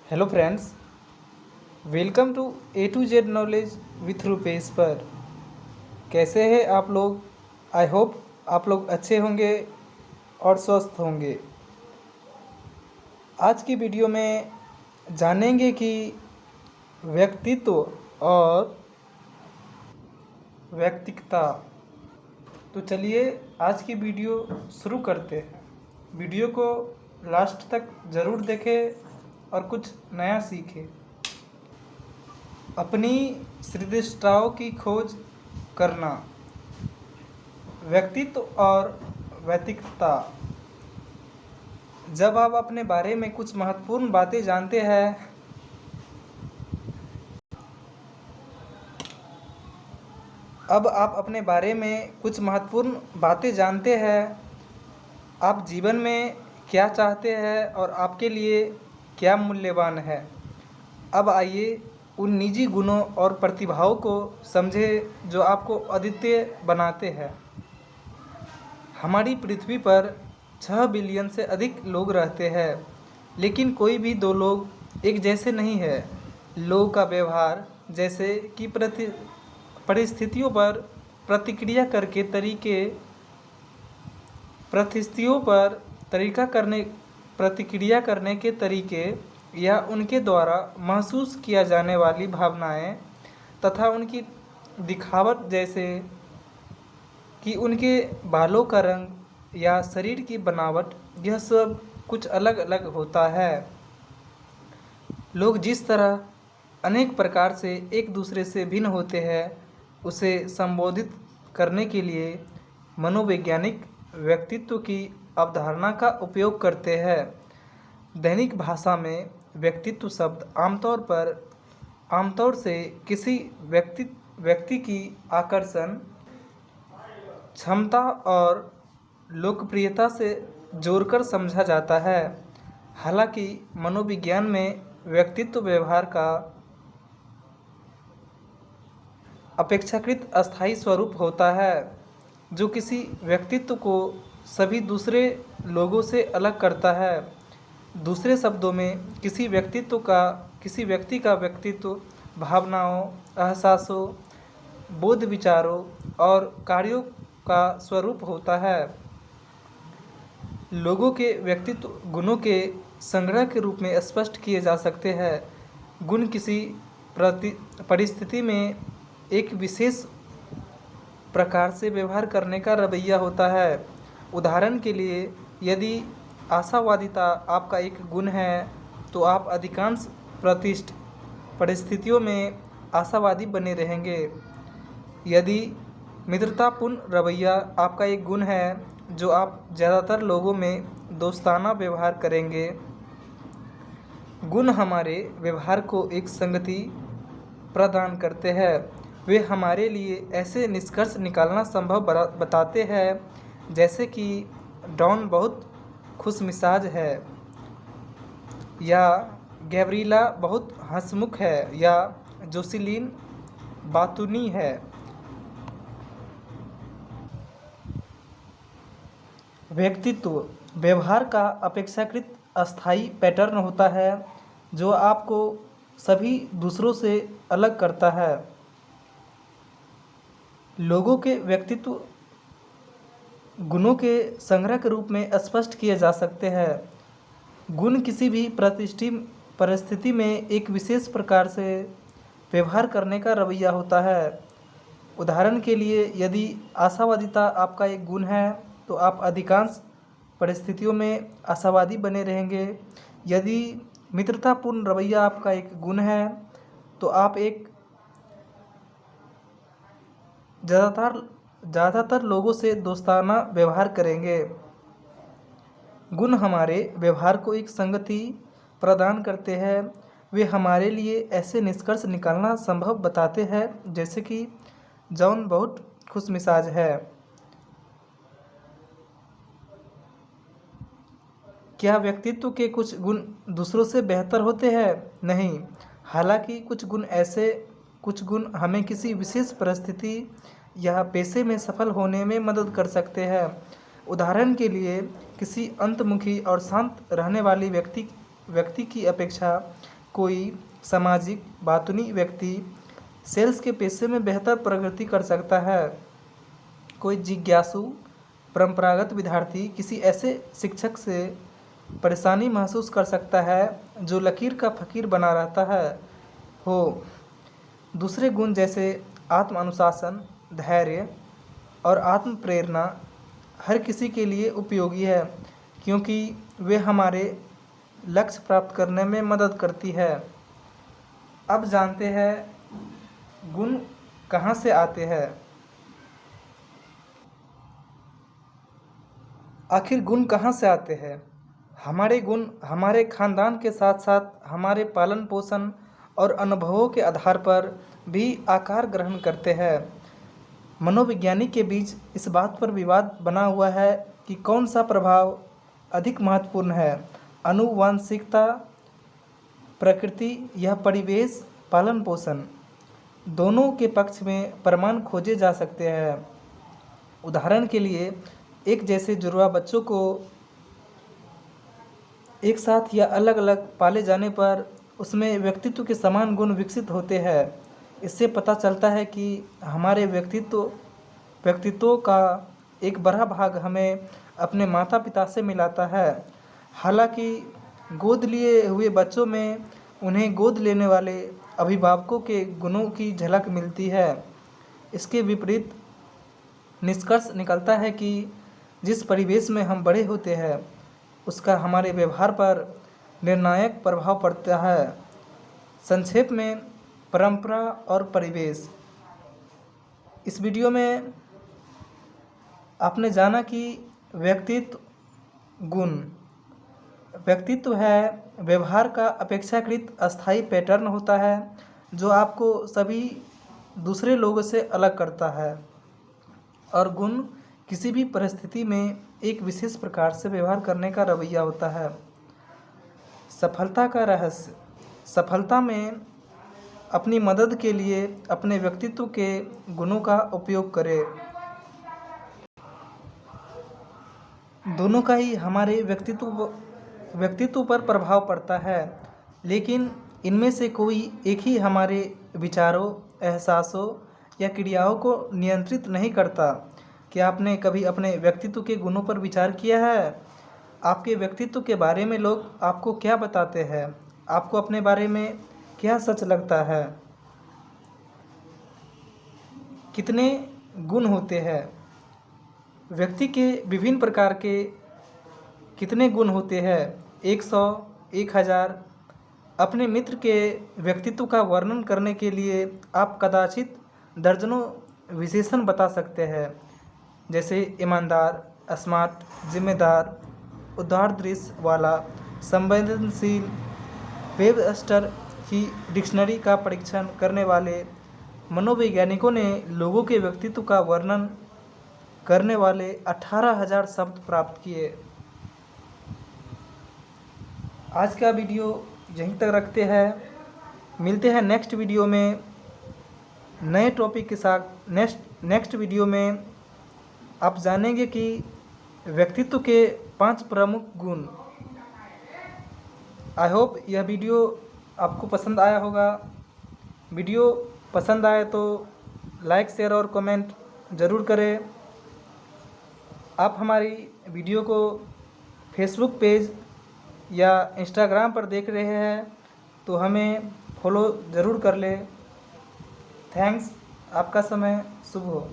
Hello friends, welcome to A to Z knowledge with Rupesh पर। कैसे हैं आप लोग? आई होप आप लोग अच्छे होंगे और स्वस्थ होंगे। आज की वीडियो में जानेंगे कि व्यक्तित्व और व्यक्तिकता। तो चलिए आज की वीडियो शुरू करते हैं। वीडियो को लास्ट तक ज़रूर देखें और कुछ नया सीखें। अपनी श्रेष्ठताओं की खोज करना। व्यक्तित्व और व्यक्तिकता। जब आप अपने बारे में कुछ महत्वपूर्ण बातें जानते हैं, अब आप अपने बारे में कुछ महत्वपूर्ण बातें जानते हैं। आप जीवन में क्या चाहते हैं और आपके लिए क्या मूल्यवान है। अब आइए उन निजी गुणों और प्रतिभाओं को समझें जो आपको अद्वितीय बनाते हैं। हमारी पृथ्वी पर 6 बिलियन से अधिक लोग रहते हैं, लेकिन कोई भी दो लोग एक जैसे नहीं है। लोगों का व्यवहार, जैसे कि परिस्थितियों पर प्रतिक्रिया करके प्रतिक्रिया करने के तरीके या उनके द्वारा महसूस किया जाने वाली भावनाएं तथा उनकी दिखावट, जैसे कि उनके बालों का रंग या शरीर की बनावट, यह सब कुछ अलग अलग होता है। लोग जिस तरह अनेक प्रकार से एक दूसरे से भिन्न होते हैं, उसे संबोधित करने के लिए मनोवैज्ञानिक व्यक्तित्व की अवधारणा का उपयोग करते हैं। दैनिक भाषा में व्यक्तित्व शब्द आमतौर से किसी व्यक्ति की आकर्षण क्षमता और लोकप्रियता से जोड़कर समझा जाता है। हालांकि मनोविज्ञान में व्यक्तित्व व्यवहार का अपेक्षाकृत अस्थायी स्वरूप होता है, जो किसी व्यक्तित्व को सभी दूसरे लोगों से अलग करता है। दूसरे शब्दों में, किसी व्यक्ति का व्यक्तित्व भावनाओं, एहसासों, बोध, विचारों और कार्यों का स्वरूप होता है। लोगों के व्यक्तित्व गुणों के संग्रह के रूप में स्पष्ट किए जा सकते हैं। गुण किसी परिस्थिति में एक विशेष प्रकार से व्यवहार करने का रवैया होता है। उदाहरण के लिए, यदि आशावादिता आपका एक गुण है, तो आप अधिकांश परिस्थितियों में आशावादी बने रहेंगे। यदि मित्रतापूर्ण रवैया आपका एक गुण है, जो आप ज़्यादातर लोगों में दोस्ताना व्यवहार करेंगे। गुण हमारे व्यवहार को एक संगति प्रदान करते हैं। वे हमारे लिए ऐसे निष्कर्ष निकालना संभव बताते हैं, जैसे कि डॉन बहुत खुशमिजाज है, या गैब्रिएला बहुत हंसमुख है, या जोसेलिन बातूनी है। व्यक्तित्व व्यवहार का अपेक्षाकृत अस्थायी पैटर्न होता है, जो आपको सभी दूसरों से अलग करता है। लोगों के व्यक्तित्व गुणों के संग्रह के रूप में स्पष्ट किए जा सकते हैं। गुण किसी भी परिस्थिति में एक विशेष प्रकार से व्यवहार करने का रवैया होता है। उदाहरण के लिए, यदि आशावादिता आपका एक गुण है, तो आप अधिकांश परिस्थितियों में आशावादी बने रहेंगे। यदि मित्रतापूर्ण रवैया आपका एक गुण है, तो आप ज़्यादातर लोगों से दोस्ताना व्यवहार करेंगे। गुण हमारे व्यवहार को एक संगति प्रदान करते हैं। वे हमारे लिए ऐसे निष्कर्ष निकालना संभव बताते हैं, जैसे कि जॉन बहुत खुशमिजाज है। क्या व्यक्तित्व के कुछ गुण दूसरों से बेहतर होते हैं? नहीं। हालांकि कुछ गुण हमें किसी विशेष परिस्थिति या पेशे में सफल होने में मदद कर सकते हैं। उदाहरण के लिए, किसी अंतर्मुखी और शांत रहने वाली व्यक्ति की अपेक्षा कोई सामाजिक बातूनी व्यक्ति सेल्स के पेशे में बेहतर प्रगति कर सकता है। कोई जिज्ञासु परंपरागत विद्यार्थी किसी ऐसे शिक्षक से परेशानी महसूस कर सकता है जो लकीर का फ़कीर बना रहता है हो। दूसरे गुण जैसे आत्म अनुशासन, धैर्य और आत्म प्रेरणा हर किसी के लिए उपयोगी है, क्योंकि वे हमारे लक्ष्य प्राप्त करने में मदद करती है। अब जानते हैं गुण कहाँ से आते हैं। आखिर गुण कहाँ से आते हैं? हमारे गुण हमारे खानदान के साथ साथ हमारे पालन पोषण और अनुभवों के आधार पर भी आकार ग्रहण करते हैं। मनोविज्ञानी के बीच इस बात पर विवाद बना हुआ है कि कौन सा प्रभाव अधिक महत्वपूर्ण है, आनुवंशिकता, प्रकृति या परिवेश पालन पोषण। दोनों के पक्ष में प्रमाण खोजे जा सकते हैं। उदाहरण के लिए, एक जैसे जुड़वा बच्चों को एक साथ या अलग अलग पाले जाने पर उसमें व्यक्तित्व के समान गुण विकसित होते हैं। इससे पता चलता है कि हमारे व्यक्तित्व का एक बड़ा भाग हमें अपने माता पिता से मिलाता है। हालांकि गोद लिए हुए बच्चों में उन्हें गोद लेने वाले अभिभावकों के गुणों की झलक मिलती है। इसके विपरीत निष्कर्ष निकलता है कि जिस परिवेश में हम बड़े होते हैं उसका हमारे व्यवहार पर निर्णायक प्रभाव पड़ता है। संक्षेप में, परंपरा और परिवेश। इस वीडियो में आपने जाना कि व्यक्तित्व है व्यवहार का अपेक्षाकृत अस्थायी पैटर्न होता है जो आपको सभी दूसरे लोगों से अलग करता है, और गुण किसी भी परिस्थिति में एक विशेष प्रकार से व्यवहार करने का रवैया होता है। सफलता का रहस्य। सफलता में अपनी मदद के लिए अपने व्यक्तित्व के गुणों का उपयोग करें। दोनों का ही हमारे व्यक्तित्व पर प्रभाव पड़ता है, लेकिन इनमें से कोई एक ही हमारे विचारों, एहसासों या क्रियाओं को नियंत्रित नहीं करता। क्या आपने कभी अपने व्यक्तित्व के गुणों पर विचार किया है? आपके व्यक्तित्व के बारे में लोग आपको क्या बताते हैं? आपको अपने बारे में क्या सच लगता है? कितने गुण होते हैं? व्यक्ति के विभिन्न प्रकार के कितने गुण होते हैं? 100, 1000। अपने मित्र के व्यक्तित्व का वर्णन करने के लिए आप कदाचित दर्जनों विशेषण बता सकते हैं, जैसे ईमानदार, स्मार्ट, जिम्मेदार, उदार दृश्य वाला, संवेदनशील। वेबस्टर की डिक्शनरी का परीक्षण करने वाले मनोवैज्ञानिकों ने लोगों के व्यक्तित्व का वर्णन करने वाले 18,000 शब्द प्राप्त किए। आज का वीडियो यहीं तक रखते हैं। मिलते हैं नेक्स्ट वीडियो में नए टॉपिक के साथ। नेक्स्ट वीडियो में आप जानेंगे कि व्यक्तित्व के 5 प्रमुख गुण। आई होप यह वीडियो आपको पसंद आया होगा। वीडियो पसंद आए तो लाइक, शेयर और कमेंट ज़रूर करें। आप हमारी वीडियो को फेसबुक पेज या इंस्टाग्राम पर देख रहे हैं तो हमें फॉलो ज़रूर कर लें। थैंक्स। आपका समय शुभ हो।